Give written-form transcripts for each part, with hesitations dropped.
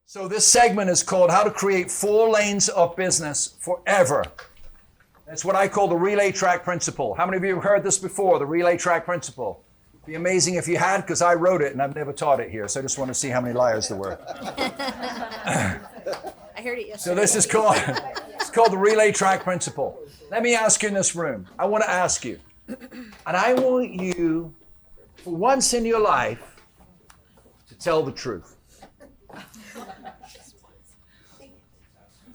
So this segment is called How to Create 4 Lanes of Business Forever. That's what I call the relay track principle. How many of you have heard this before, the relay track principle? It'd be amazing if you had, because I wrote it and I've never taught it here. So I just want to see how many liars there were. I heard it yesterday. So this is called, it's called the relay track principle. Let me ask you in this room. I want to ask you, and I want you, for once in your life, to tell the truth.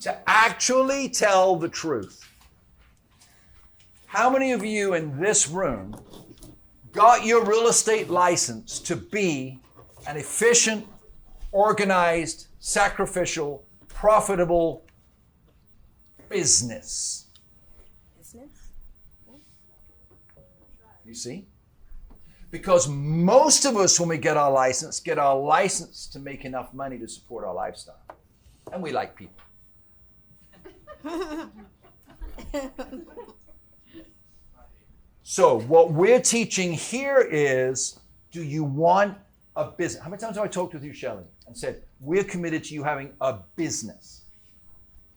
To actually tell the truth. How many of you in this room got your real estate license to be an efficient, organized, sacrificial, profitable business? You see? Because most of us, when we get our license to make enough money to support our lifestyle. And we like people. So what we're teaching here is, do you want a business? How many times have I talked with you, Shelley, and said, we're committed to you having a business.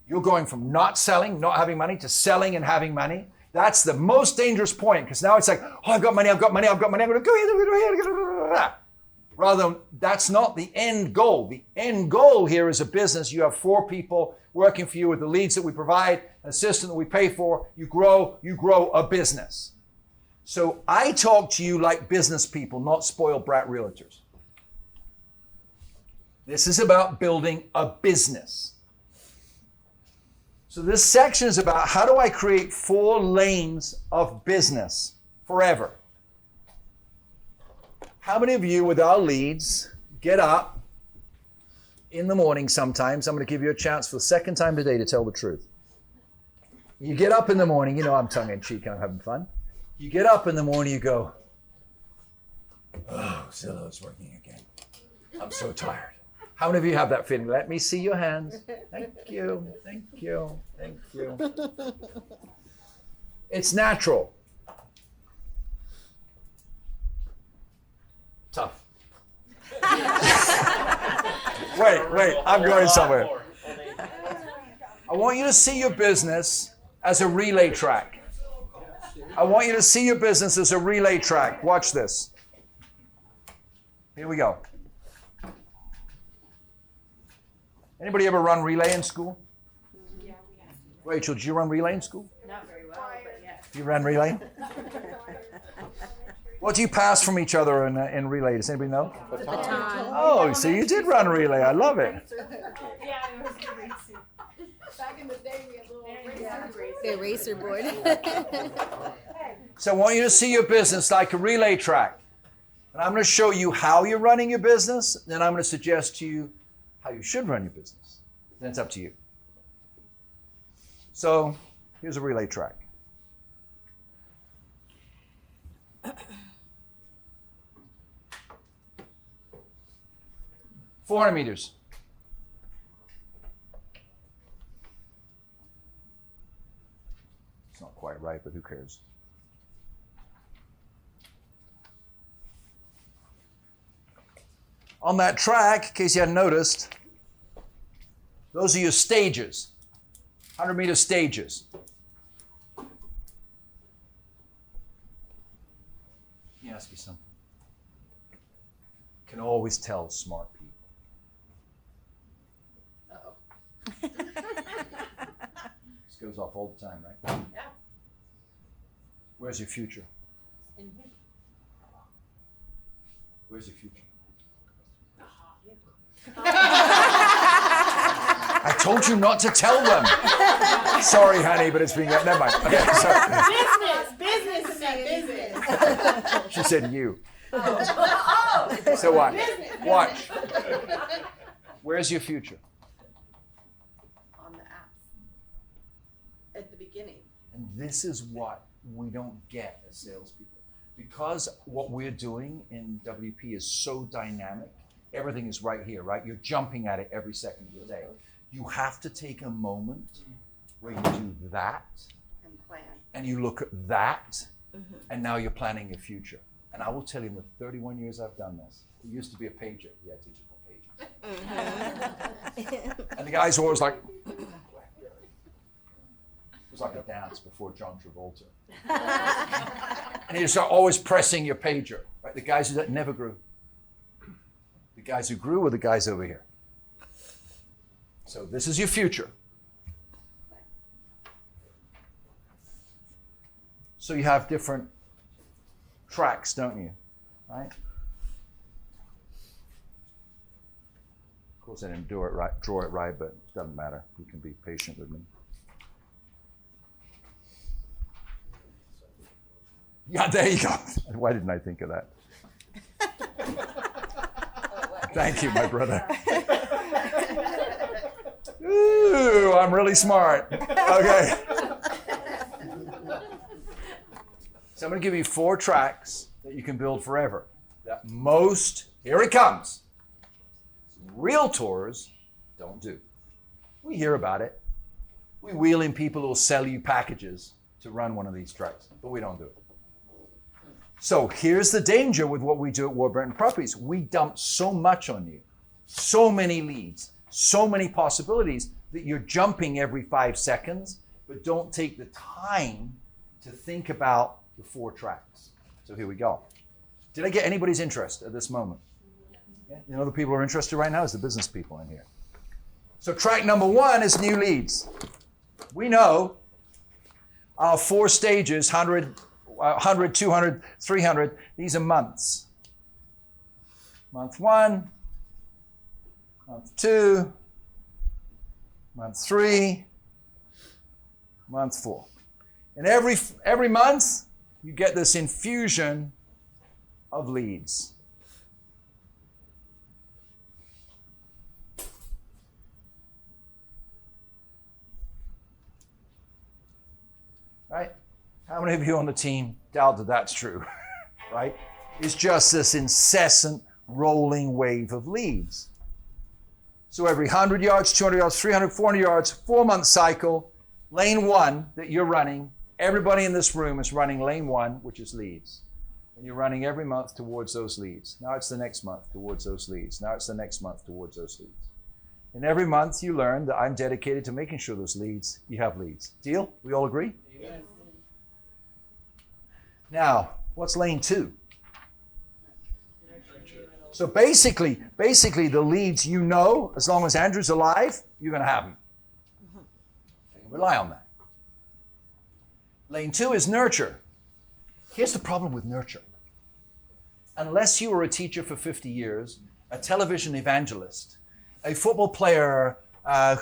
You're going from not selling, not having money, to selling and having money. That's the most dangerous point, because now it's like, oh, I've got money, I'm going to go here. Rather than, that's not the end goal. The end goal here is a business. You have 4 people working for you with the leads that we provide, an assistant that we pay for. You grow a business. So I talk to you like business people, not spoiled brat realtors. This is about building a business. So this section is about how do I create 4 lanes of business forever? How many of you with our leads get up in the morning sometimes? I'm going to give you a chance for the second time today to tell the truth. You get up in the morning, you know I'm tongue-in-cheek, I'm having fun. You get up in the morning, you go, oh, Zillow's working again. I'm so tired. How many of you have that feeling? Let me see your hands. Thank you, thank you, thank you. It's natural. Tough. Wait, I'm going somewhere. I want you to see your business as a relay track. I want you to see your business as a relay track. Watch this. Here we go. Anybody ever run relay in school? Yeah, we have. Rachel, did you run relay in school? Not very well, but yeah. You ran relay? What do you pass from each other in relay? Does anybody know? Baton. Oh, so you did run relay. I love it. Yeah, it was the racing. Back in the day, we had little The eraser board. So I want you to see your business like a relay track. And I'm going to show you how you're running your business. Then I'm going to suggest to you how you should run your business. Then it's up to you. So here's a relay track. $400 meters. It's not quite right, but who cares? On that track, in case you hadn't noticed, those are your stages, 100-meter stages. Let me ask you something. You can always tell smart people. This goes off all the time, right? Yeah. Where's your future? In here. Where's your future? I told you not to tell them. Sorry, honey, but it's been... Never mind. Okay, sorry. Business. She said you. Oh. So what? Business. Watch. Where's your future? On the apps. At the beginning. And this is what we don't get as salespeople. Because what we're doing in WP is so dynamic, everything is right here, right? You're jumping at it every second of the day. You have to take a moment where you do that, And plan. and you look at that, and now you're planning your future. And I will tell you, in the 31 years I've done this, it used to be a pager. Yeah, digital pages. And the guys are always like, it was like a dance before John Travolta. And you're always pressing your pager, right? The guys that never grew. The guys who grew were the guys over here. So this is your future. So you have different tracks, don't you? Right? Of course, I didn't draw it right, but it doesn't matter. You can be patient with me. Yeah, there you go. Why didn't I think of that? Thank you, my brother. Ooh, I'm really smart. Okay. So I'm going to give you 4 tracks that you can build forever. That most, here it comes, realtors don't do. We hear about it. We wheel in people who will sell you packages to run one of these tracks, but we don't do it. So here's the danger with what we do at Warburton Properties. We dump so much on you, so many leads, so many possibilities that you're jumping every 5 seconds, but don't take the time to think about the 4 tracks. So here we go. Did I get anybody's interest at this moment? Yeah? You know the people who are interested right now is the business people in here. So track number 1 is new leads. We know our 4 stages, 100, 200, 300, these are months. Month 1, month 2, month 3, month 4. And every month, you get this infusion of leads. Right? How many of you on the team doubt that that's true? Right? It's just this incessant rolling wave of leads. So every 100 yards, 200 yards, 300, 400 yards, 4-month cycle, lane 1 that you're running, everybody in this room is running lane 1, which is leads. And you're running every month towards those leads. Now it's the next month towards those leads. Now it's the next month towards those leads. And every month you learn that I'm dedicated to making sure those leads, you have leads. Deal? We all agree? Amen. Now, what's lane 2? So basically the leads you know, as long as Andrew's alive, you're going to have them. Rely on that. Lane 2 is nurture. Here's the problem with nurture. Unless you were a teacher for 50 years, a television evangelist, a football player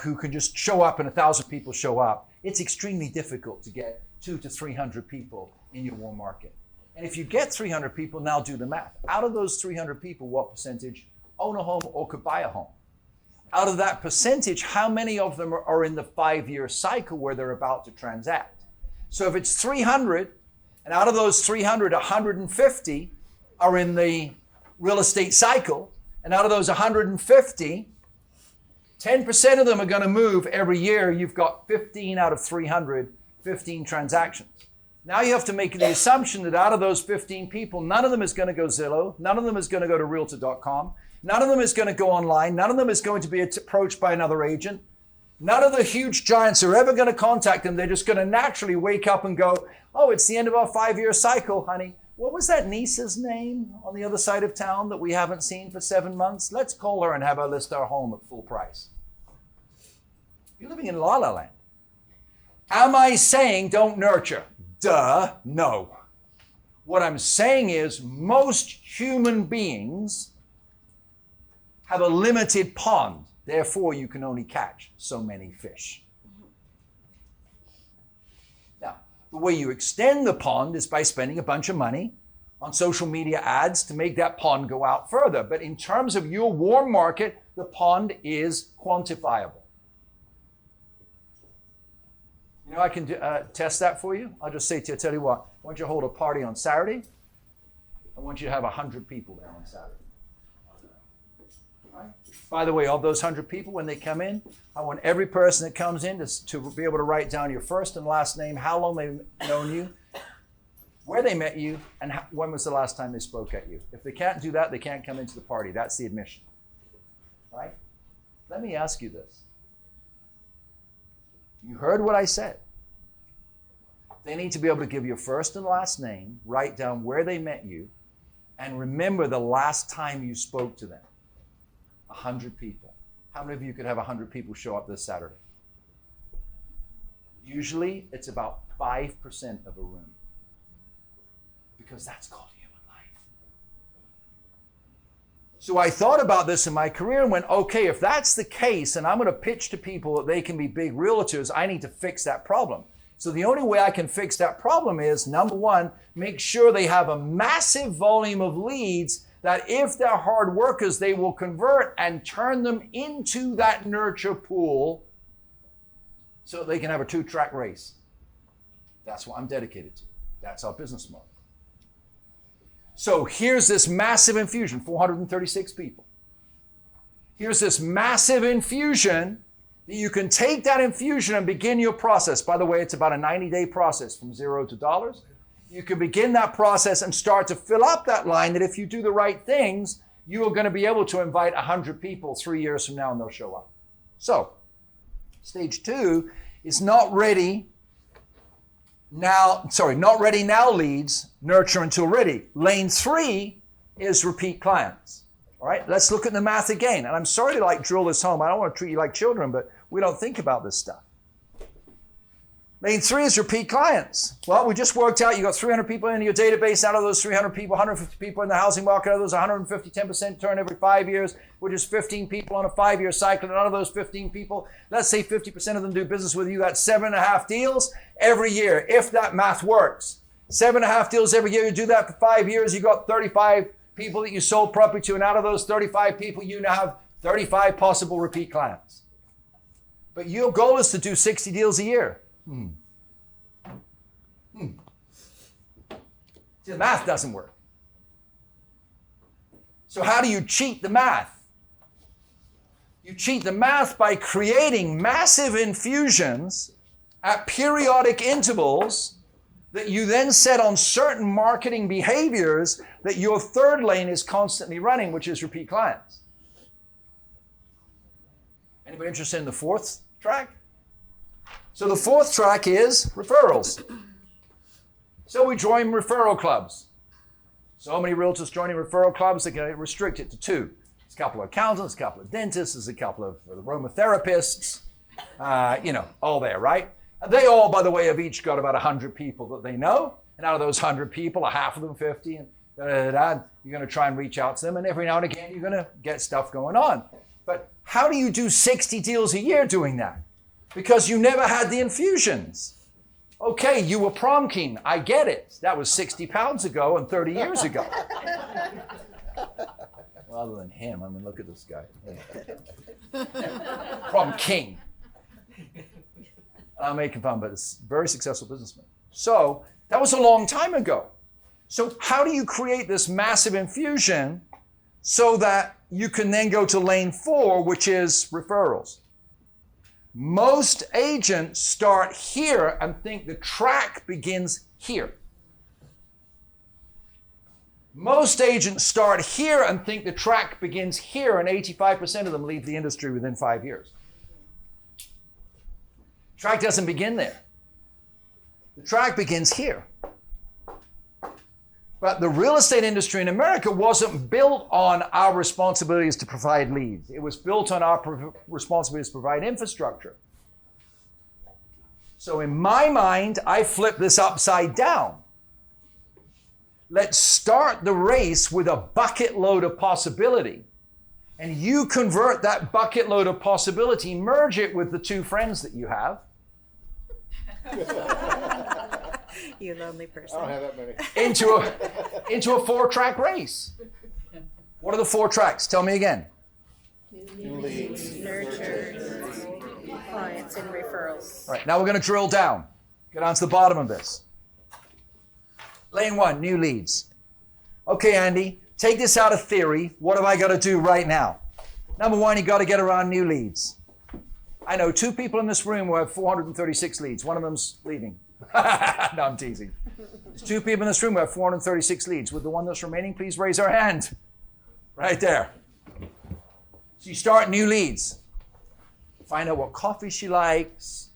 who can just show up and 1,000 people show up, it's extremely difficult to get 200 to 300 people in your warm market. And if you get 300 people, now do the math. Out of those 300 people, what percentage own a home or could buy a home? Out of that percentage, how many of them are in the 5-year cycle where they're about to transact? So if it's 300, and out of those 300, 150 are in the real estate cycle, and out of those 150, 10% of them are going to move every year. You've got 15 out of 300, 15 transactions. Now you have to make the assumption that out of those 15 people, none of them is going to go Zillow, none of them is going to go to Realtor.com, none of them is going to go online, none of them is going to be approached by another agent. None of the huge giants are ever going to contact them. They're just going to naturally wake up and go, oh, it's the end of our 5-year cycle, honey. What was that niece's name on the other side of town that we haven't seen for 7 months? Let's call her and have her list our home at full price. You're living in La La Land. Am I saying don't nurture? Duh, no. What I'm saying is most human beings have a limited pond. Therefore, you can only catch so many fish. Now, the way you extend the pond is by spending a bunch of money on social media ads to make that pond go out further. But in terms of your warm market, the pond is quantifiable. You know, I can test that for you. I'll just say to you, tell you what, I want you to hold a party on Saturday. I want you to have 100 people there on Saturday. Right? By the way, of those 100 people, when they come in, I want every person that comes in to be able to write down your first and last name, how long they've known you, where they met you, and when was the last time they spoke at you. If they can't do that, they can't come into the party. That's the admission. Right? Let me ask you this. You heard what I said. They need to be able to give your first and last name, write down where they met you, and remember the last time you spoke to them. 100 people. How many of you could have 100 people show up this Saturday? Usually, it's about 5% of a room. Because that's called human life. So I thought about this in my career and went, okay, if that's the case, and I'm going to pitch to people that they can be big realtors, I need to fix that problem. So the only way I can fix that problem is, number one, make sure they have a massive volume of leads that if they're hard workers, they will convert and turn them into that nurture pool so they can have a 2-track race. That's what I'm dedicated to. That's our business model. So here's this massive infusion, 436 people. Here's this massive infusion. You can take that infusion and begin your process. By the way, it's about a 90-day process from $0 to dollars. You can begin that process and start to fill up that line that if you do the right things, you are going to be able to invite 100 people 3 years from now and they'll show up. So, stage 2 is not ready now leads, nurture until ready. Lane 3 is repeat clients. All right, let's look at the math again. And I'm sorry to drill this home. I don't want to treat you like children, but we don't think about this stuff. Lane 3 is repeat clients. Well, we just worked out you got 300 people in your database. Out of those 300 people, 150 people in the housing market. Out of those 150, 10% turn every 5 years, which is 15 people on a 5-year cycle. And out of those 15 people, let's say 50% of them do business with you. That's 7.5 deals every year, if that math works. 7.5 deals every year. You do that for 5 years, you got 35 people that you sold property to, and out of those 35 people, you now have 35 possible repeat clients. But your goal is to do 60 deals a year. See, the math doesn't work. So how do you cheat the math? You cheat the math by creating massive infusions at periodic intervals that you then set on certain marketing behaviors that your third lane is constantly running, which is repeat clients. Anybody interested in the fourth track? So the fourth track is referrals. So we join referral clubs. So many realtors joining referral clubs, they can restrict it to 2. There's a couple of accountants, a couple of dentists, there's a couple of aromatherapists, all there, right? They all, by the way, have each got about 100 people that they know. And out of those 100 people, half of them 50, and you're going to try and reach out to them. And every now and again, you're going to get stuff going on. But how do you do 60 deals a year doing that? Because you never had the infusions. Okay, you were prom king. I get it. That was 60 pounds ago and 30 years ago. Well, other than him, I mean, look at this guy. Prom king. I'm making fun, but it's a very successful businessman. So that was a long time ago. So how do you create this massive infusion so that you can then go to lane 4, which is referrals? Most agents start here and think the track begins here. Most agents start here and think the track begins here, and 85% of them leave the industry within 5 years. Track doesn't begin there. The track begins here. But the real estate industry in America wasn't built on our responsibilities to provide leads. It was built on our responsibilities to provide infrastructure. So in my mind, I flip this upside down. Let's start the race with a bucket load of possibility. And you convert that bucket load of possibility, merge it with the 2 friends that you have. You lonely person. I don't have that many. Into a 4-track race. What are the 4 tracks? Tell me again. New leads. Nurture, clients, and referrals. All right, now we're going to drill down. Get down to the bottom of this. Lane 1, new leads. Okay, Andy, take this out of theory. What have I got to do right now? Number 1, you got to get around new leads. I know 2 people in this room who have 436 leads. One of them's leaving. No, I'm teasing. There's 2 people in this room who have 436 leads. With the one that's remaining, please raise our hand. Right there. So you start new leads. find out what coffee she likes,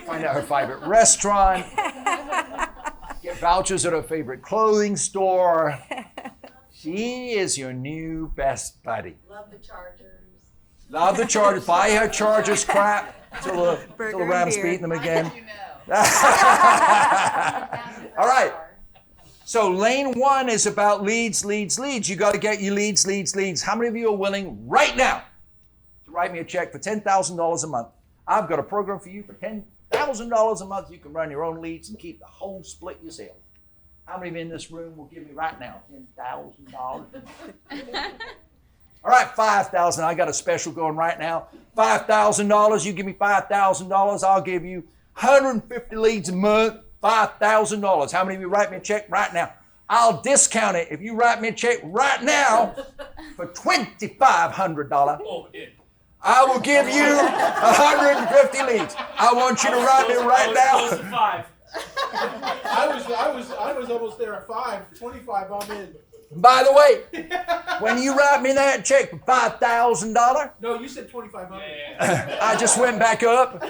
find out her favorite restaurant, get vouchers at her favorite clothing store. She is your new best buddy. Love the Chargers. Love the Chargers. Buy her Chargers crap till the Burger and Rams beer. beat them again. You know. All right. So lane 1 is about leads, leads, leads. You got to get your leads, leads, leads. How many of you are willing right now to write me a check for $10,000 a month? I've got a program for you for $10,000 a month. You can run your own leads and keep the whole split yourself. How many of you in this room will give me right now $10,000? All right, $5,000. I got a special going right now. $5,000. You give me $5,000. I'll give you 150 leads a month. $5,000. How many of you write me a check right now? I'll discount it if you write me a check right now for $2,500. I will give you 150 leads. I want you to write me right now. I was almost there at 5. 25, I'm in. By the way, when you write me that check for $5,000, No, you said 2,500. I just went back up.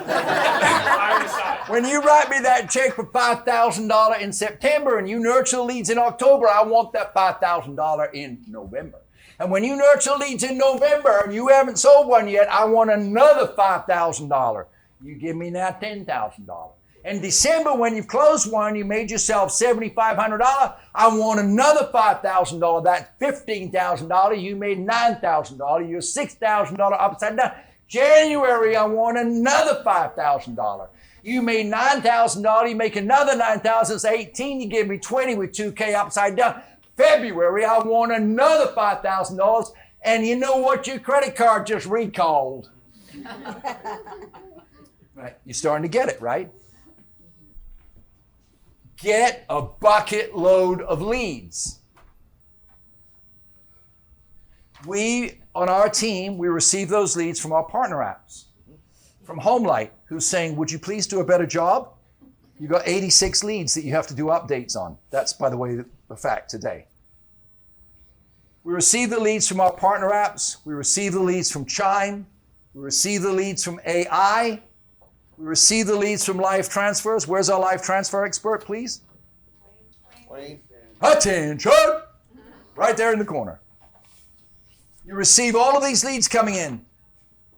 When you write me that check for $5,000 in September and you nurture the leads in October, I want that $5,000 in November. And when you nurture leads in November and you haven't sold one yet, I want another $5,000. You give me now $10,000. In December, when you've closed one, you made yourself $7,500. I want another $5,000. That's $15,000. You made $9,000. You're $6,000 upside down. January, I want another $5,000. You made $9,000. You make another $9,000. It's 18. You give me 20 with 2K upside down. February, I want another $5,000. And you know what? Your credit card just recalled. Right? You're starting to get it, right? Get a bucket load of leads. We, on our team, we receive those leads from our partner apps. From Homelight, who's saying, would you please do a better job? You got 86 leads that you have to do updates on. That's, by the way, the fact today. We receive the leads from our partner apps. We receive the leads from Chime. We receive the leads from AI. We receive the leads from live transfers. Where's our live transfer expert, please? Wayne. Attention! Right there in the corner. You receive all of these leads coming in.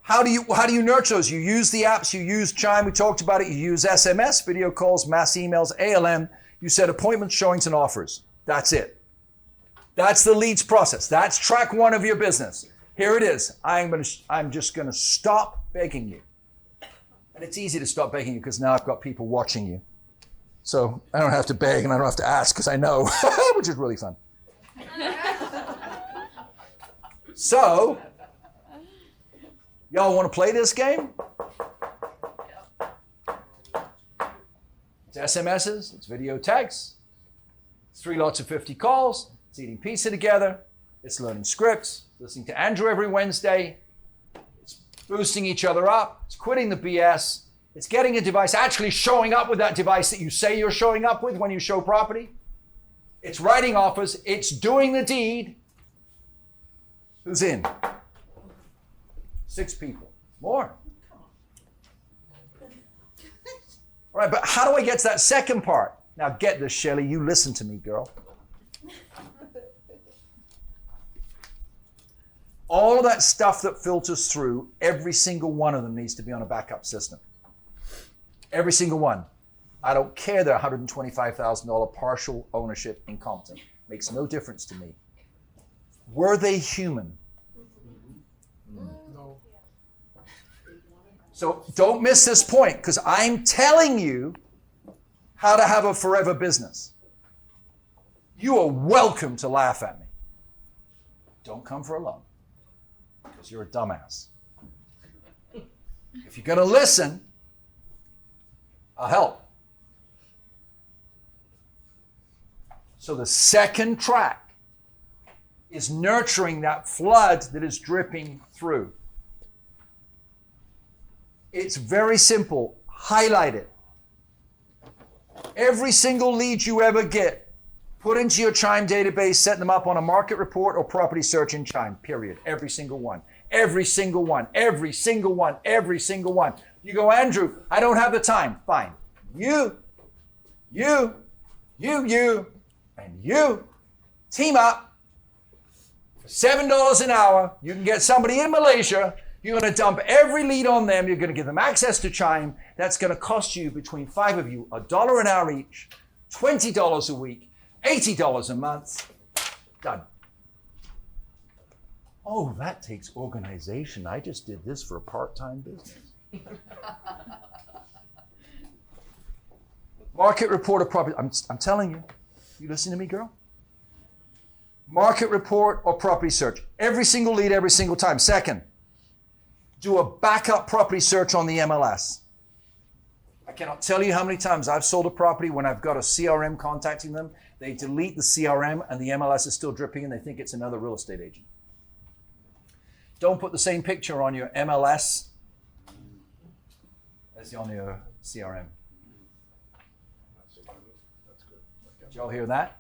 How do you nurture those? You use the apps, you use Chime, we talked about it, you use SMS, video calls, mass emails, ALM, you set appointments, showings, and offers. That's it. That's the leads process. That's track 1 of your business. Here it is. I'm just gonna stop begging you. And it's easy to stop begging you because now I've got people watching you. So I don't have to beg and I don't have to ask because I know, which is really fun. So, y'all want to play this game? It's SMSs, it's video texts, it's 3 lots of 50 calls, it's eating pizza together, it's learning scripts, listening to Andrew every Wednesday, boosting each other up, it's quitting the BS, it's getting a device, actually showing up with that device that you say you're showing up with when you show property. It's writing offers, it's doing the deed. Who's in? 6 people. More. All right, but how do I get to that second part? Now get this, Shelley, you listen to me, girl. All of that stuff that filters through, every single one of them needs to be on a backup system. Every single one. I don't care they're $125,000 partial ownership in Compton. Makes no difference to me. Were they human? No. So don't miss this point because I'm telling you how to have a forever business. You are welcome to laugh at me. Don't come for a loan because you're a dumbass. If you're going to listen, I'll help. So the second track is nurturing that flood that is dripping through. It's very simple. Highlight it. Every single lead you ever get, put into your Chime database, set them up on a market report or property search in Chime, period. Every single one. Every single one, every single one, every single one. You go, Andrew, I don't have the time. Fine. You, and you team up for $7 an hour. You can get somebody in Malaysia. You're going to dump every lead on them. You're going to give them access to Chime. That's going to cost you, between 5 of you, $1 an hour each, $20 a week, $80 a month. Done. Oh, that takes organization. I just did this for a part-time business. Market report of property. I'm telling you. You listen to me, girl? Market report or property search. Every single lead, every single time. Second, do a backup property search on the MLS. I cannot tell you how many times I've sold a property when I've got a CRM contacting them. They delete the CRM and the MLS is still dripping and they think it's another real estate agent. Don't put the same picture on your MLS as on your CRM. Did y'all hear that?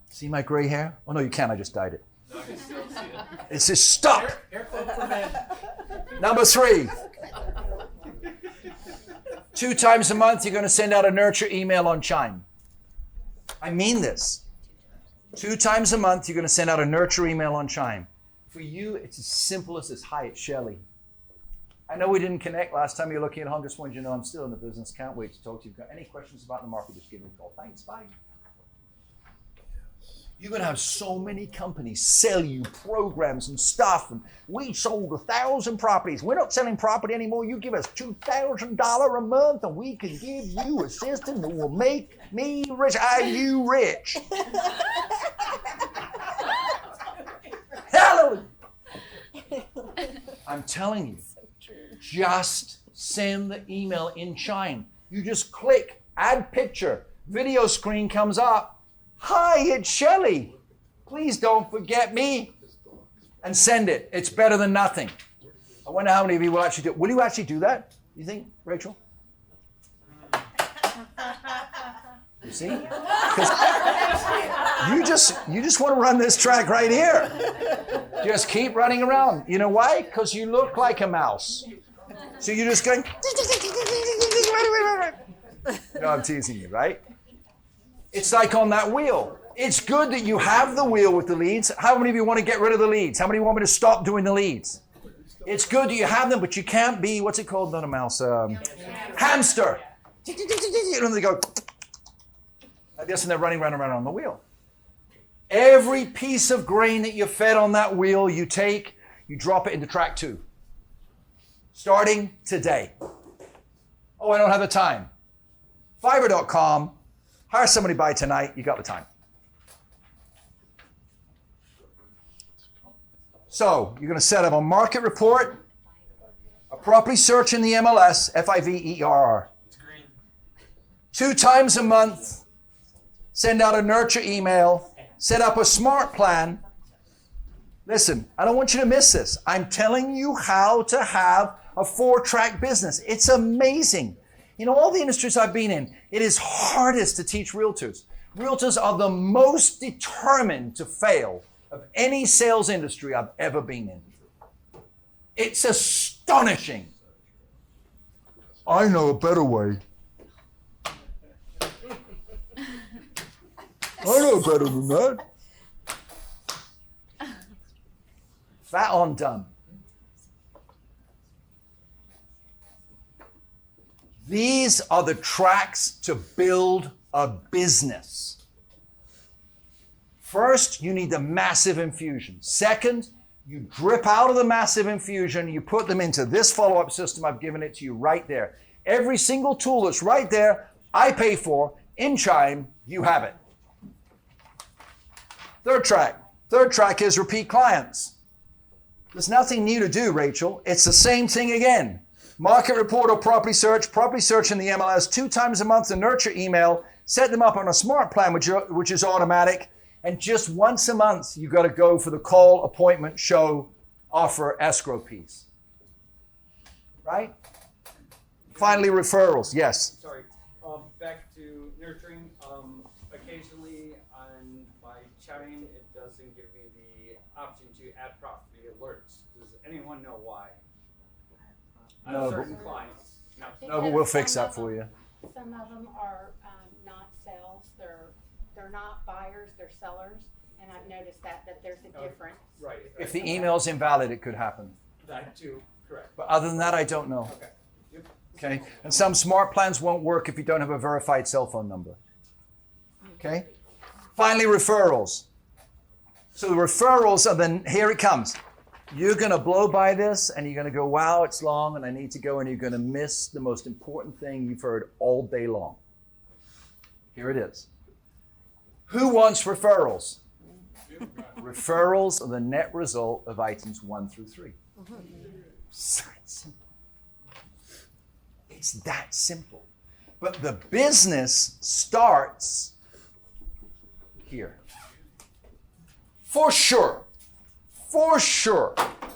See my gray hair? Oh no, you can't. I just dyed it. No, I can still see it. It says stop. Hair club for men. Number 3. 2 times a month, you're going to send out a nurture email on Chime. I mean this. 2 times a month, you're going to send out a nurture email on Chime. For you, it's as simple as this. Hi, it's Shelley. I know we didn't connect last time you were looking at home. Just wanted you to know I'm still in the business. Can't wait to talk to you. If you've got any questions about the market, just give me a call. Thanks. Bye. You're going to have so many companies sell you programs and stuff. And we sold 1,000 properties. We're not selling property anymore. You give us $2,000 a month and we can give you a system that will make me rich. Are you rich? Hallelujah. I'm telling you, just send the email in Chime. You just click, add picture, video screen comes up. Hi, it's Shelley. Please don't forget me. And send it. It's better than nothing. I wonder how many of you will actually do it. Will you actually do that? You think, Rachel? You see? You just want to run this track right here. Just keep running around. You know why? Because you look like a mouse. So you're just going. No, I'm teasing you, right? It's like on that wheel. It's good that you have the wheel with the leads. How many of you want to get rid of the leads? How many of you want me to stop doing the leads? It's good that you have them, but you can't be, what's it called? Not a mouse. Hamster. And they go like this, and they're running around on the wheel. Every piece of grain that you fed on that wheel, you take, you drop it into track 2. Starting today. Oh, I don't have the time. Fiverr.com. Hire somebody by tonight. You got the time. So you're going to set up a market report, a property search in the MLS, Fiverr. 2 times a month, send out a nurture email, set up a smart plan. Listen, I don't want you to miss this. I'm telling you how to have a 4-track business. It's amazing. In all the industries I've been in, it is hardest to teach realtors. Realtors are the most determined to fail of any sales industry I've ever been in. It's astonishing. I know a better way. I know better than that. Fat on dumb. These are the tracks to build a business. First, you need the massive infusion. Second, you drip out of the massive infusion, you put them into this follow-up system. I've given it to you right there. Every single tool that's right there, I pay for. In Chime, you have it. Third track is repeat clients. There's nothing new to do, Rachel. It's the same thing again. Market report or property search in the MLS 2 times a month, the nurture email, set them up on a smart plan, which is automatic. And just once a month, you got to go for the call, appointment, show, offer, escrow piece. Right? Finally, referrals. Yes. Sorry. Back to nurturing. Occasionally on my Chime, it doesn't give me the option to add property alerts. Does anyone know why? No, Certain clients, no. No, but we'll fix that for you. Some of them are not sales, they're not buyers, they're sellers, and I've noticed that there's a difference. Right. If the email's invalid, it could happen. That too, correct. But other than that, I don't know. Okay. Yep. Okay? And some smart plans won't work if you don't have a verified cell phone number. Okay? Finally, referrals. So the referrals, and then here it comes. You're going to blow by this and you're going to go, wow, it's long and I need to go, and you're going to miss the most important thing you've heard all day long. Here it is. Who wants referrals? Referrals are the net result of items 1 through 3. So it's simple. It's that simple. But the business starts here. For sure,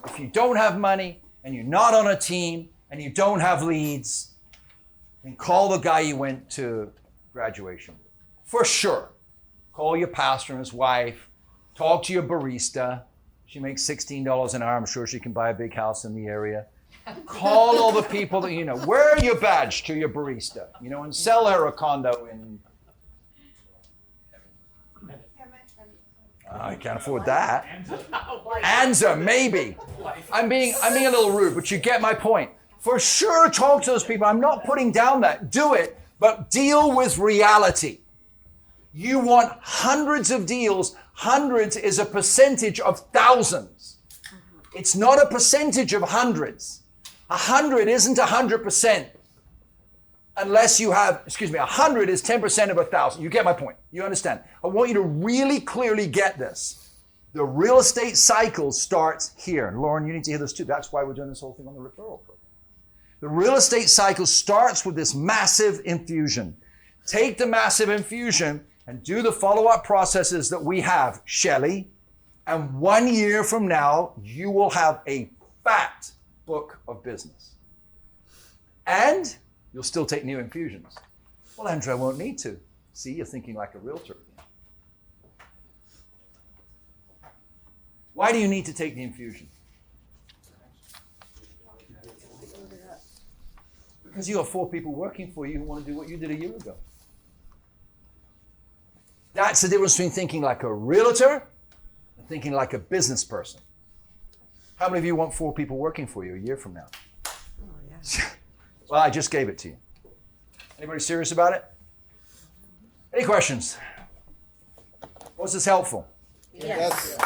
if you don't have money and you're not on a team and you don't have leads, then call the guy you went to graduation with. For sure. Call your pastor and his wife. Talk to your barista. She makes $16 an hour. I'm sure she can buy a big house in the area. Call all the people that you know. Wear your badge to your barista, and sell her a condo in... I can't afford that. Anza, maybe. I'm being a little rude, but you get my point. For sure, talk to those people. I'm not putting down that. Do it, but deal with reality. You want hundreds of deals. Hundreds is a percentage of thousands. It's not a percentage of hundreds. 100 isn't 100%. Unless you have, 100 is 10% of 1,000. You get my point. You understand. I want you to really clearly get this. The real estate cycle starts here. And Lauren, you need to hear this too. That's why we're doing this whole thing on the referral program. The real estate cycle starts with this massive infusion. Take the massive infusion and do the follow-up processes that we have, Shelley. And 1 year from now, you will have a fat book of business. And you'll still take new infusions. Well, Andrew, I won't need to. See, you're thinking like a realtor. Why do you need to take the infusion? Because you have 4 people working for you who want to do what you did a year ago. That's the difference between thinking like a realtor and thinking like a business person. How many of you want 4 people working for you a year from now? Oh, yeah. Well, I just gave it to you. Anybody serious about it? Any questions? Was this helpful? Yes.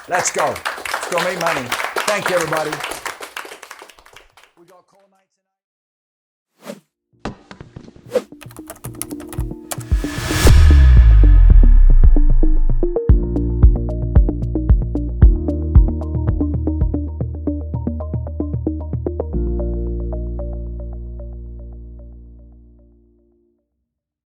Let's go. Let's go make money. Thank you, everybody.